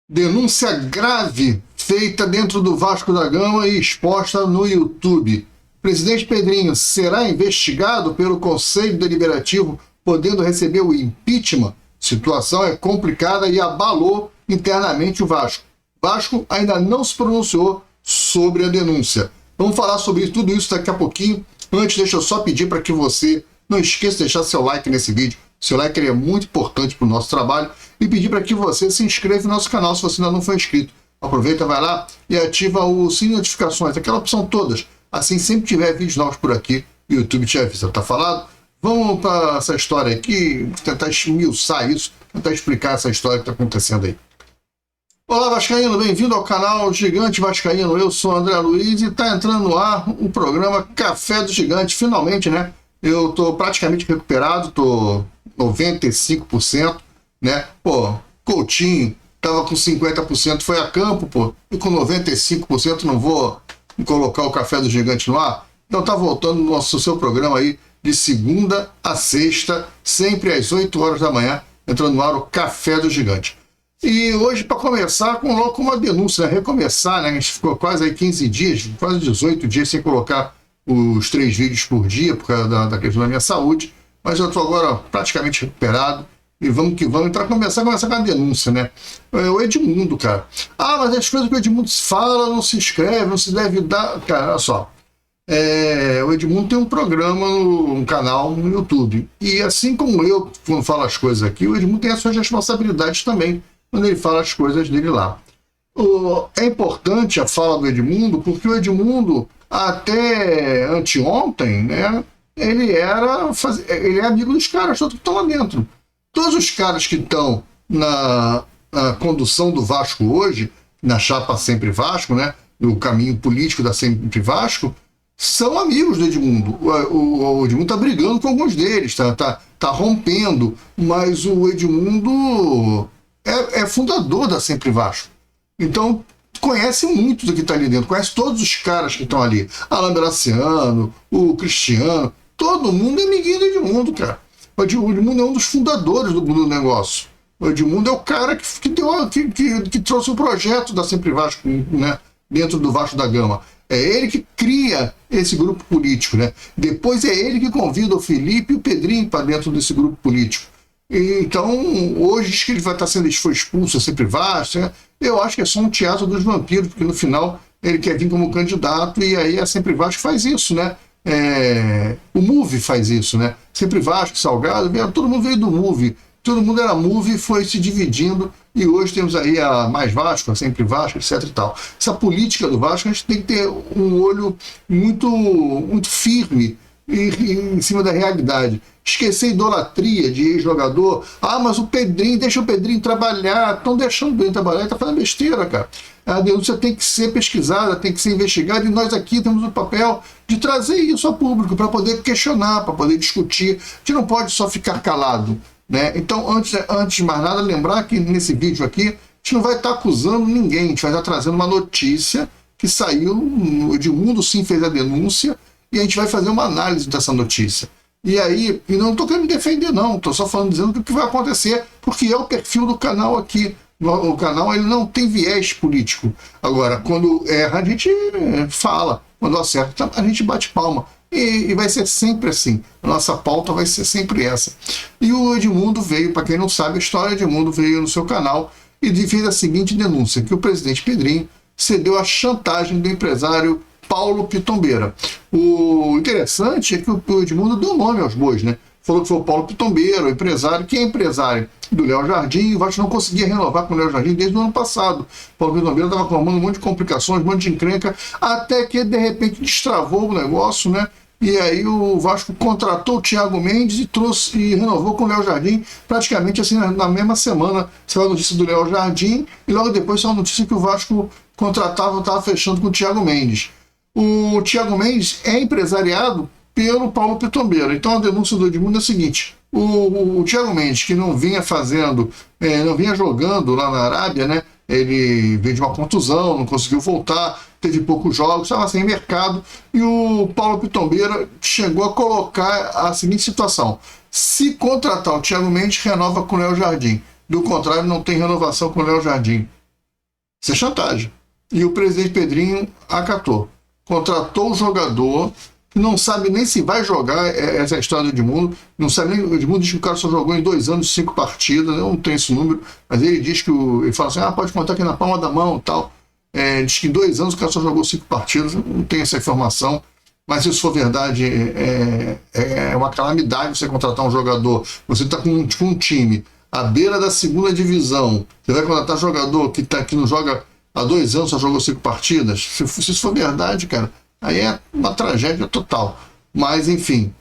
Denúncia grave feita dentro do Vasco da Gama e exposta no YouTube. Presidente Pedrinho será investigado pelo Conselho Deliberativo, podendo receber o impeachment. Situação é complicada e abalou internamente o Vasco. Vasco ainda não se pronunciou sobre a denúncia. Vamos falar sobre tudo isso daqui a pouquinho. Antes, deixa eu só pedir para que você não esqueça de deixar seu like nesse vídeo. Seu like é muito importante para o nosso trabalho. E pedir para que você se inscreva no nosso canal se você ainda não for inscrito. Aproveita, vai lá e ativa o sininho de notificações, aquela opção todas. Assim, sempre tiver vídeos novos por aqui, o YouTube te avisa. Tá falado? Vamos para essa história aqui, tentar esmiuçar isso, tentar explicar essa história que está acontecendo aí. Olá, Vascaíno, bem-vindo ao canal Gigante Vascaíno. Eu sou André Luiz e está entrando no ar o programa Café do Gigante. Finalmente, né? Eu estou praticamente recuperado, estou 95%, né? Pô, Coutinho estava com 50%, foi a campo, pô, e com 95% não vou colocar o Café do Gigante no ar. Então tá voltando o seu programa aí de segunda a sexta, sempre às 8 horas da manhã, entrando no ar o Café do Gigante. E hoje, para começar, logo com uma denúncia, né? Recomeçar, né? A gente ficou quase aí 15 dias, quase 18 dias sem colocar os 3 vídeos por dia, por causa da questão da minha saúde, mas eu estou agora praticamente recuperado, e vamos que vamos. Então, começar com a denúncia, né? O Edmundo, cara. Ah, mas as coisas que o Edmundo fala, não se escreve, não se deve dar... Cara, olha só. O Edmundo tem um programa, um canal no YouTube, e assim como eu, quando falo as coisas aqui, o Edmundo tem as suas responsabilidades também, quando ele fala as coisas dele lá. É importante a fala do Edmundo, porque o Edmundo, até anteontem, né, ele é amigo dos caras todos que estão lá dentro. Todos os caras que estão na condução do Vasco hoje, na chapa Sempre Vasco, né, no caminho político da Sempre Vasco, são amigos do Edmundo. O Edmundo está brigando com alguns deles, tá rompendo, mas o Edmundo é fundador da Sempre Vasco. Então, conhece muito do que está ali dentro, conhece todos os caras que estão ali. Alain Beraciano, o Cristiano, todo mundo é amiguinho do Edmundo, cara. O Edmundo é um dos fundadores do negócio. O Edmundo é o cara que trouxe o projeto da Sempre Vasco, né, dentro do Vasco da Gama. É ele que cria esse grupo político, né? Depois é ele que convida o Felipe e o Pedrinho para dentro desse grupo político. Então, hoje diz que ele foi expulso, Sempre Vasco, né? Eu acho que é só um teatro dos vampiros, porque no final ele quer vir como candidato e aí a Sempre Vasco faz isso, né? O MUVI faz isso, né? Sempre Vasco, Salgado, todo mundo veio do MUVI, todo mundo era MUVI e foi se dividindo, e hoje temos aí a Mais Vasco, a Sempre Vasco, etc e tal. Essa política do Vasco, a gente tem que ter um olho muito, muito firme em cima da realidade. Esquecer a idolatria de ex-jogador. Ah, mas o Pedrinho, deixa o Pedrinho trabalhar. Estão deixando o Pedrinho trabalhar, está fazendo besteira, cara. A denúncia tem que ser pesquisada, tem que ser investigada, e nós aqui temos o papel de trazer isso ao público, para poder questionar, para poder discutir. A gente não pode só ficar calado, né? Então, antes de mais nada, lembrar que nesse vídeo aqui, a gente não vai estar acusando ninguém, a gente vai estar trazendo uma notícia que saiu, o Edmundo sim fez a denúncia, e a gente vai fazer uma análise dessa notícia. E aí, e não estou querendo me defender não, estou só dizendo o que vai acontecer, porque é o perfil do canal aqui. O canal ele não tem viés político. Agora, quando erra, a gente fala. Quando acerta, a gente bate palma. E vai ser sempre assim. A nossa pauta vai ser sempre essa. E o Edmundo veio, para quem não sabe a história, Edmundo veio no seu canal e fez a seguinte denúncia, que o presidente Pedrinho cedeu à chantagem do empresário Paulo Pitombeira. O interessante é que o Edmundo deu nome aos bois, né? Falou que foi o Paulo Pitombeira, o empresário, que é empresário do Léo Jardim, e o Vasco não conseguia renovar com o Léo Jardim desde o ano passado. O Paulo Pitombeira estava formando um monte de complicações, um monte de encrenca, até que de repente destravou o negócio, né? E aí o Vasco contratou o Thiago Mendes e renovou com o Léo Jardim, praticamente assim na mesma semana. Saiu a notícia do Léo Jardim e logo depois saiu a notícia que o Vasco estava fechando com o Thiago Mendes. O Thiago Mendes é empresariado pelo Paulo Pitombeira. Então a denúncia do Edmundo é a seguinte: o Thiago Mendes, que não vinha jogando lá na Arábia, né? Ele veio de uma contusão, não conseguiu voltar, teve poucos jogos, estava sem mercado, e o Paulo Pitombeira chegou a colocar a seguinte situação: se contratar o Thiago Mendes, renova com o Léo Jardim. Do contrário, não tem renovação com o Léo Jardim. Isso é chantagem. E o presidente Pedrinho acatou. Contratou o jogador, que não sabe nem se vai jogar, essa é a história do Edmundo, não sabe nem, o Edmundo diz que o cara só jogou em 2 anos 5 partidas, eu não tenho esse número, mas ele diz que, ele fala assim, pode contar aqui na palma da mão e tal. Diz que em 2 anos o cara só jogou 5 partidas, eu não tenho essa informação, mas se isso for verdade, é uma calamidade você contratar um jogador, você está com um time à beira da 2ª divisão, você vai contratar jogador que não joga há 2 anos, só jogou 5 partidas, se isso for verdade, cara, aí é uma tragédia total. Mas, enfim,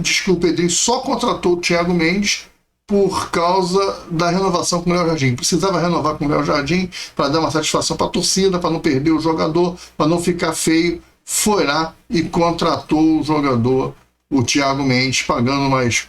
diz que o Pedrinho só contratou o Thiago Mendes por causa da renovação com o Léo Jardim. Precisava renovar com o Léo Jardim para dar uma satisfação para a torcida, para não perder o jogador, para não ficar feio. Foi lá e contratou o jogador, o Thiago Mendes, pagando mais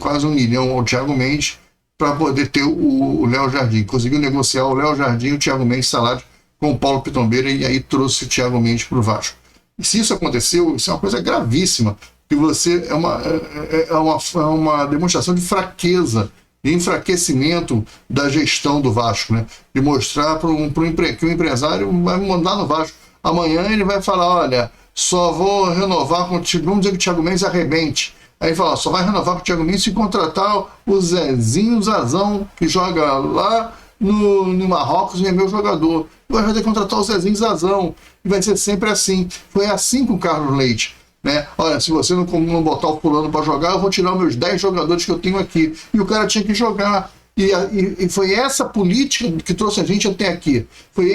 quase 1 milhão ao Thiago Mendes para poder ter o Léo Jardim. Conseguiu negociar o Léo Jardim e o Thiago Mendes salário com o Paulo Pitombeira e aí trouxe o Thiago Mendes para o Vasco. E se isso aconteceu, isso é uma coisa gravíssima, que você é uma demonstração de fraqueza, de enfraquecimento da gestão do Vasco, né? De mostrar que o empresário vai mandar no Vasco. Amanhã ele vai falar, olha, só vou renovar com o Thiago, vamos dizer que o Thiago Mendes arrebente. Aí fala, só vai renovar com o Thiago Mendes se contratar o Zezinho Zazão, que joga lá no Marrocos e é meu jogador. Vai ter que contratar o Zezinho Zazão. E vai ser sempre assim. Foi assim com o Carlos Leite. Né? Olha, se você não botar o fulano para jogar, eu vou tirar os meus 10 jogadores que eu tenho aqui. E o cara tinha que jogar. E foi essa política que trouxe a gente até aqui. Foi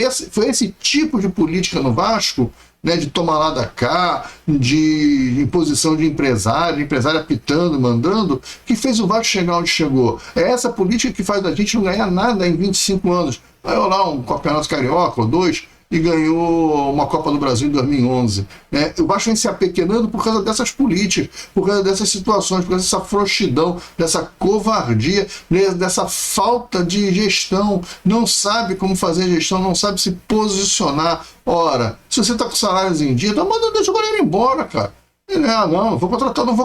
esse tipo de política no Vasco, né, de tomar lá da cá, de imposição de empresário apitando, mandando, que fez o Vasco chegar onde chegou. É essa política que faz a gente não ganhar nada em 25 anos. Ganhou lá um campeonato carioca ou 2 e ganhou uma Copa do Brasil em 2011. Né? O Vasco vem se apequenando por causa dessas políticas, por causa dessas situações, por causa dessa frouxidão, dessa covardia, dessa falta de gestão. Não sabe como fazer gestão, não sabe se posicionar. Ora, se você está com salários em dia, então manda o goleiro embora, cara. Não vou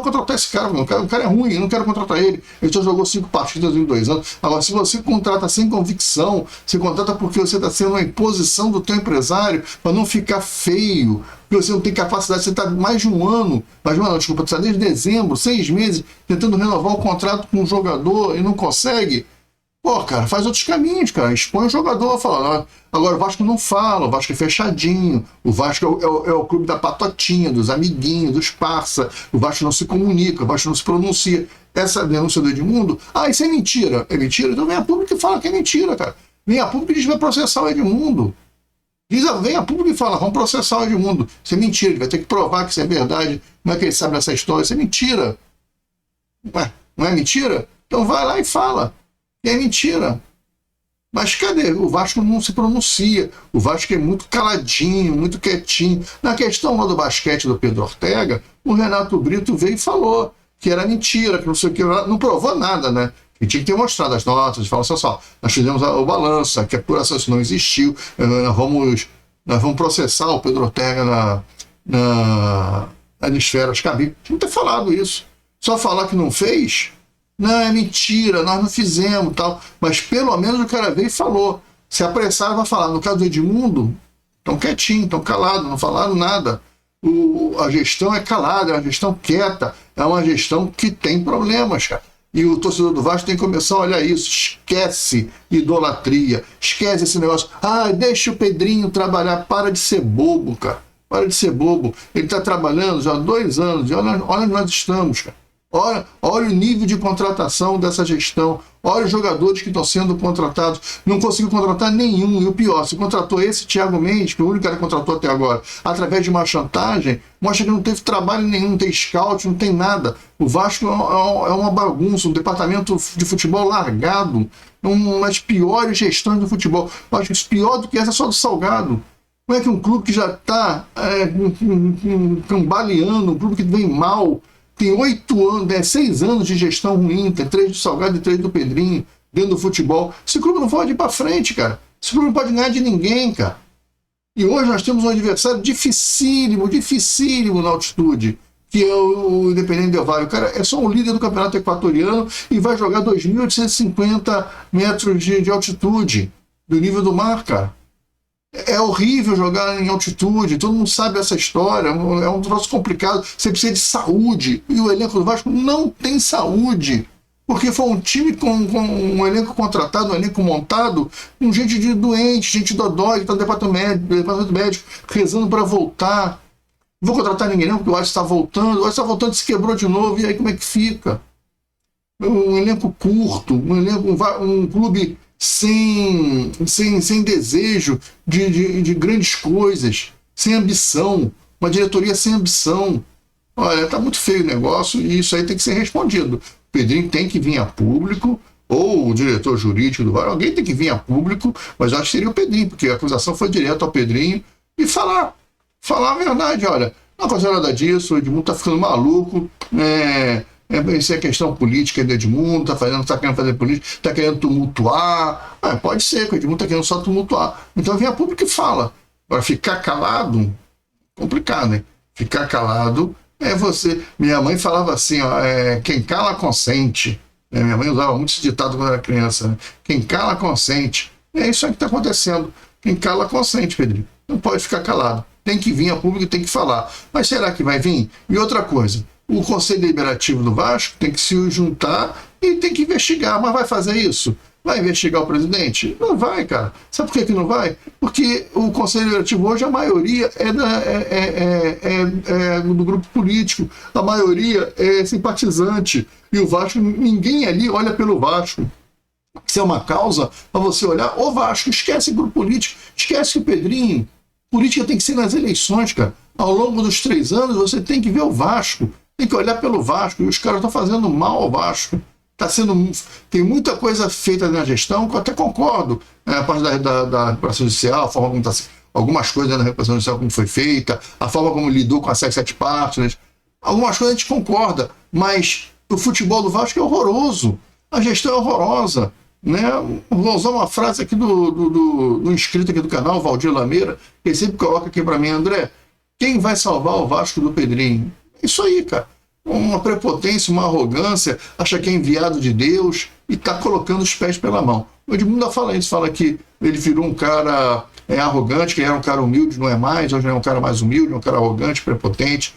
contratar esse cara, não. O cara é ruim, eu não quero contratar ele. Ele só jogou 5 partidas em 2 anos. Agora, se você contrata sem convicção, você contrata porque você está sendo uma imposição do teu empresário para não ficar feio, porque você não tem capacidade, você está mais de um ano, desculpa, você está desde dezembro, 6 meses, tentando renovar o contrato com um jogador e não consegue. Pô, cara, faz outros caminhos, cara. Expõe o jogador, fala. Agora, o Vasco não fala, o Vasco é fechadinho, o Vasco é o clube da patotinha, dos amiguinhos, dos parça, o Vasco não se comunica, o Vasco não se pronuncia. Essa denúncia do Edmundo, isso é mentira. É mentira? Então vem a público e fala que é mentira, cara. Vem a público e diz que vai processar o Edmundo. Vem a público e fala, vamos processar o Edmundo. Isso é mentira, ele vai ter que provar que isso é verdade. Não é que ele sabe dessa história, isso é mentira. Não é mentira? Então vai lá e fala. E é mentira. Mas cadê? O Vasco não se pronuncia. O Vasco é muito caladinho, muito quietinho. Na questão lá do basquete do Pedro Ortega, o Renato Brito veio e falou que era mentira, que não sei o que, não provou nada, né? E tinha que ter mostrado as notas, falou assim, nós fizemos o balanço, que a apuração isso não existiu, nós vamos processar o Pedro Ortega na esfera de cabine. Tinha que ter falado isso. Só falar que não fez... Não, é mentira, nós não fizemos, tal. Mas pelo menos o cara veio e falou. Se apressaram, vai falar. No caso do Edmundo, estão quietinhos, estão calados, não falaram nada. A gestão é calada, é uma gestão quieta, é uma gestão que tem problemas, cara. E o torcedor do Vasco tem que começar a olhar isso. Esquece idolatria, esquece esse negócio. Deixa o Pedrinho trabalhar, para de ser bobo, cara. Para de ser bobo. Ele está trabalhando já há 2 anos, e olha onde nós estamos, cara. Olha o nível de contratação dessa gestão. Olha os jogadores que estão sendo contratados. Não conseguiu contratar nenhum. E o pior, se contratou esse Thiago Mendes, que é o único cara que contratou até agora, através de uma chantagem, mostra que não teve trabalho nenhum, não tem scout, não tem nada. O Vasco é uma bagunça, um departamento de futebol largado, uma das piores gestões do futebol. Eu acho que pior do que essa é só do Salgado. Como é que um clube que já está cambaleando, um clube que vem mal, tem 8 anos, 6 anos de gestão ruim, tem 3 do Salgado e 3 do Pedrinho dentro do futebol. Esse clube não pode ir para frente, cara. Esse clube não pode ganhar de ninguém, cara. E hoje nós temos um adversário dificílimo na altitude, que é o Independente Del Valle. O cara é só um líder do campeonato equatoriano e vai jogar 2.850 metros de altitude do nível do mar, cara. É horrível jogar em altitude, todo mundo sabe essa história, é um troço complicado, você precisa de saúde, e o elenco do Vasco não tem saúde, porque foi um time com um elenco contratado, um elenco montado, com gente de doente, gente dodói, que está no departamento médico, rezando para voltar. Não vou contratar ninguém não, porque o Alisson está voltando, o Alisson está voltando, se quebrou de novo, e aí como é que fica? Um elenco curto, um clube sem desejo de grandes coisas, sem ambição, uma diretoria sem ambição. Olha, tá muito feio o negócio e isso aí tem que ser respondido. O Pedrinho tem que vir a público, ou o diretor jurídico do VAR, alguém tem que vir a público, mas eu acho que seria o Pedrinho, porque a acusação foi direto ao Pedrinho, e falar a verdade, olha, não aconteceu nada disso, o Edmundo tá ficando maluco, isso é questão política do Edmundo, tá querendo fazer política, tá querendo tumultuar. Pode ser, que o Edmundo tá querendo só tumultuar. Então vem a público e fala. Agora, ficar calado, complicado, né? Ficar calado é você. Minha mãe falava assim, ó, quem cala consente. Minha mãe usava muito esse ditado quando era criança, né? Quem cala consente. É isso aí que está acontecendo. Quem cala consente, Pedrinho. Não pode ficar calado. Tem que vir a público e tem que falar. Mas será que vai vir? E outra coisa, o Conselho Deliberativo do Vasco tem que se juntar e tem que investigar. Mas vai fazer isso? Vai investigar o presidente? Não vai, cara. Sabe por que não vai? Porque o Conselho Deliberativo hoje, a maioria é do grupo político. A maioria é simpatizante. E o Vasco, ninguém ali olha pelo Vasco. Se é uma causa para você olhar, o Vasco, esquece o grupo político, esquece o Pedrinho. Política tem que ser nas eleições, cara. Ao longo dos 3 anos, você tem que ver o Vasco. Tem que olhar pelo Vasco, e os caras estão fazendo mal ao Vasco. Tem muita coisa feita na gestão, que eu até concordo. A parte da recuperação judicial, a forma como está, algumas coisas na recuperação judicial como foi feita, a forma como lidou com as 7 partes, algumas coisas a gente concorda, mas o futebol do Vasco é horroroso, a gestão é horrorosa. Né? Vou usar uma frase aqui do inscrito aqui do canal, Valdir Lameira, que ele sempre coloca aqui para mim, André, quem vai salvar o Vasco do Pedrinho? Isso aí, cara. Uma prepotência, uma arrogância, acha que é enviado de Deus e está colocando os pés pela mão. O Edmundo fala isso, fala que ele virou um cara arrogante, que ele era um cara humilde, não é mais, hoje é um cara mais humilde, um cara arrogante, prepotente,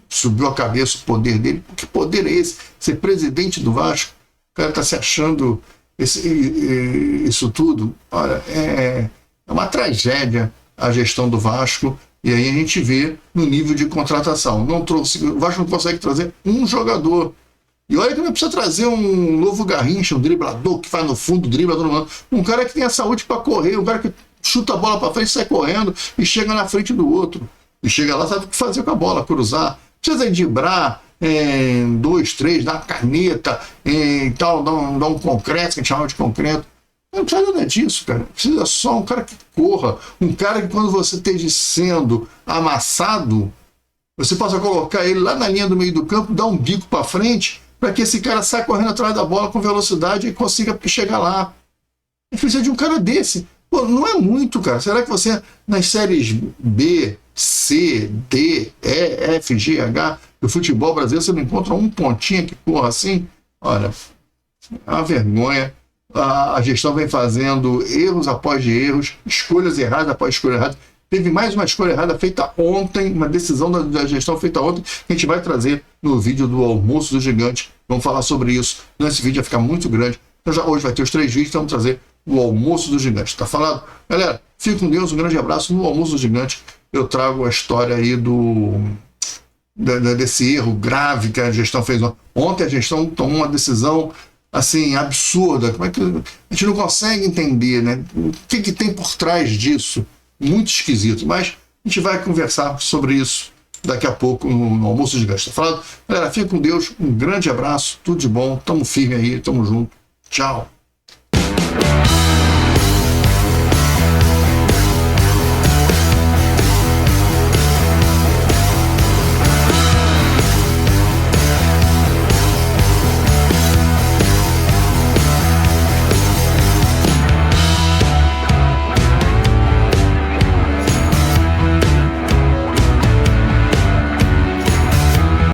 subiu a cabeça o poder dele. Que poder é esse? Ser presidente do Vasco? O cara está se achando isso tudo. Olha, é uma tragédia a gestão do Vasco. E aí a gente vê no nível de contratação. O Vasco não consegue trazer um jogador. E olha que não precisa trazer um novo Garrincha, um driblador que faz no fundo, dribla todo mundo. Um cara que tem a saúde para correr, um cara que chuta a bola para frente, sai correndo e chega na frente do outro. E chega lá, sabe o que fazer com a bola, cruzar. Precisa driblar, 2, 3, dar uma caneta, tal, dar um concreto, que a gente chama de concreto. Não precisa nada disso, cara. Precisa só um cara que corra. Um cara que, quando você esteja sendo amassado, você possa colocar ele lá na linha do meio do campo, dar um bico para frente, para que esse cara saia correndo atrás da bola com velocidade e consiga chegar lá. E precisa de um cara desse. Pô, não é muito, cara. Será que você, nas séries B, C, D, E, F, G, H, do futebol brasileiro, você não encontra um pontinho que corra assim? Olha, é uma vergonha. A gestão vem fazendo erros após erros, escolhas erradas após escolhas erradas. Teve mais uma escolha errada feita ontem, uma decisão da gestão feita ontem, que a gente vai trazer no vídeo do Almoço do Gigante. Vamos falar sobre isso. Esse vídeo vai ficar muito grande. Então hoje vai ter os 3 vídeos, então vamos trazer o Almoço do Gigante. Tá falado? Galera, fique com Deus, um grande abraço. No Almoço do Gigante eu trago a história aí desse erro grave que a gestão fez ontem. Ontem a gestão tomou uma decisão assim, absurda. Como é que a gente não consegue entender, né? O que tem por trás disso? Muito esquisito, mas a gente vai conversar sobre isso daqui a pouco no Almoço Gigante. Tá falado? Galera, fica com Deus, um grande abraço, tudo de bom, tamo firme aí, tamo junto, tchau.